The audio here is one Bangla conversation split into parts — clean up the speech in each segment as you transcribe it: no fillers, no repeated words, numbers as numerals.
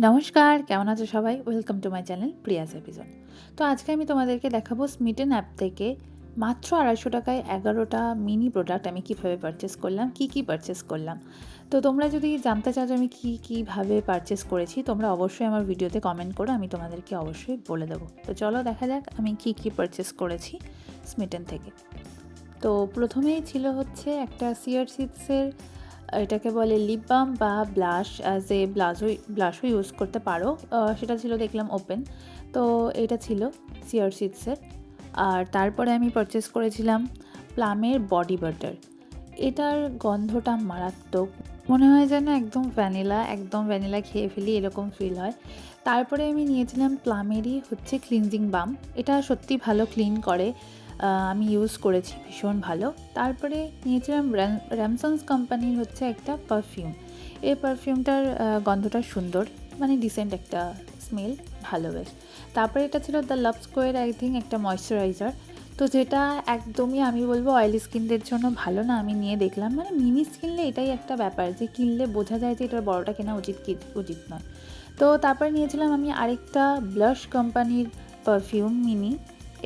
নমস্কার, কেমন আছো সবাই? Welcome to my channel Prius episode. তো আজকে আমি তোমাদেরকে দেখাবো স্মিটেন অ্যাপ থেকে মাত্র 250 টাকায় 11টা মিনি প্রোডাক্ট আমি কীভাবে পারচেস করলাম, কী পারচেস করলাম। তো তোমরা যদি জানতে চাও যে আমি কীভাবে পারচেস করেছি, তোমরা অবশ্যই আমার ভিডিওতে কমেন্ট করো, আমি তোমাদেরকে অবশ্যই বলে দেবো। তো চলো দেখা যাক আমি কী পারচেস করেছি স্মিটেন থেকে। তো প্রথমেই ছিল হচ্ছে একটা সিয়ার সিডসের, এটাকে বলে লিপ বাম বা ব্লাশ, অ্যাজ এ ব্লাশও ইউজ করতে পারো। সেটা ছিল দেখলাম ওপেন। তো এটা ছিল সিয়ার সিডসের। আর তারপরে আমি পারচেস করেছিলাম প্লামের বডি বাটার। এটার গন্ধটা মারাত্মক, মনে হয় যেন একদম ভ্যানিলা খেয়ে ফেলি এরকম ফিল হয়। তারপরে আমি নিয়েছিলাম প্লামেরই হচ্ছে ক্লিনজিং বাম। এটা সত্যি ভালো ক্লিন করে, আমি ইউজ করেছি, ভীষণ ভালো। তারপরে নিয়েছিলাম র্যামসন্স কোম্পানির হচ্ছে একটা পারফিউম। এই পারফিউমটার গন্ধটা সুন্দর, মানে ডিসেন্ট একটা স্মেল, ভালো বেশ। তারপরে এটা ছিল the love square I think, একটা ময়শ্চারাইজার। তো যেটা একদমই আমি বলবো অয়েলি স্কিনদের জন্য ভালো না। আমি নিয়ে দেখলাম, মানে মিনিস কিনলে এটাই একটা ব্যাপার যে কিনলে বোঝা যায় যে এটার বড়টা কেনা উচিত নয়। তো তারপরে নিয়েছিলাম আমি আরেকটা ব্লাশ কোম্পানির পারফিউম মিনি।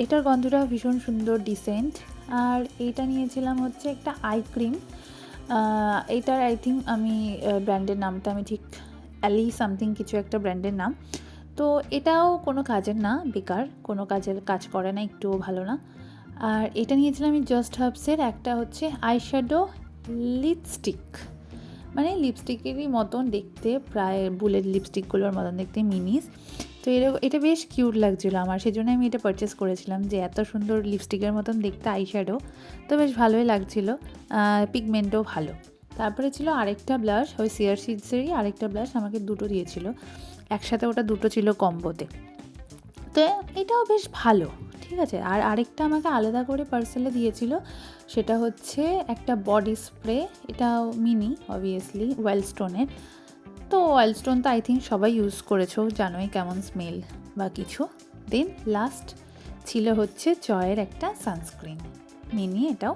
এটার গন্ধটা ভীষণ সুন্দর, ডিসেন্ট। আর এইটা নিয়েছিলাম হচ্ছে একটা আই ক্রিম। এইটার আই থিঙ্ক আমি ব্র্যান্ডের নামটা আমি ঠিক, অ্যালি সামথিং কিছু একটা ব্র্যান্ডের নাম। তো এটাও কোনো কাজের না, বেকার, কোনো কাজ করে না, একটুও ভালো না। আর এটা নিয়েছিলাম আমি জাস্ট হার্বসের একটা হচ্ছে আইশ্যাডো লিপস্টিক, মানে লিপস্টিকেরই মতন দেখতে, প্রায় বুলেট লিপস্টিকগুলোর মতন দেখতে, মিনিস। তো এটা বেশ কিউট লাগছিলো আমার, সেই জন্য আমি এটা পারচেস করেছিলাম, যে এত সুন্দর লিপস্টিকের মতন দেখতে আইশ্যাডো, তো বেশ ভালোই লাগছিলো, পিগমেন্টও ভালো। তারপরে ছিল আরেকটা ব্লাশ, ওই সিয়ার সিডসেরই আরেকটা ব্লাশ, আমাকে দুটো দিয়েছিল একসাথে, ওটা দুটো ছিল কম্বোতে। তো এটাও বেশ ভালো, ঠিক আছে। আর আরেকটা আমাকে আলাদা করে পার্সেলে দিয়েছিল, সেটা হচ্ছে একটা বডি স্প্রে, এটাও মিনি অবভিয়াসলি, ওয়াইল্ডস্টোনের। তো ওয়াইল্ডস্টোন তো আই থিঙ্ক সবাই ইউজ করেছো, জানোই কেমন স্মেল বা কিছু। দেন লাস্ট ছিল হচ্ছে জয়ের একটা সানস্ক্রিন মিনি, এটাও।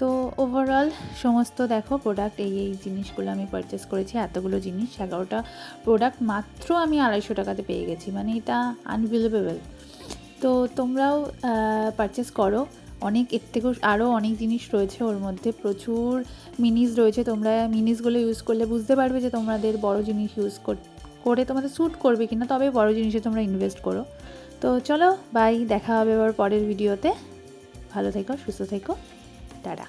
তো ওভারঅল সমস্ত দেখো প্রোডাক্ট, এই জিনিসগুলো আমি পারচেস করেছি, এতগুলো জিনিস, 11টা প্রোডাক্ট মাত্র আমি 250 টাকাতে পেয়ে গেছি, মানে এটা আনবিলিভেবল। তো তোমরাও পারচেস করো, অনেক এর থেকেও আরও অনেক জিনিস রয়েছে ওর মধ্যে, প্রচুর মিনিস রয়েছে। তোমরা মিনিসগুলো ইউজ করলে বুঝতে পারবে যে তোমাদের বড় জিনিস ইউজ করে তোমাদের স্যুট করবে কিনা, তবে বড় জিনিসে তোমরা ইনভেস্ট করো। তো চলো বাই, দেখা হবে এবার পরের ভিডিওতে। ভালো থেকো, সুস্থ থেকো, টাটা।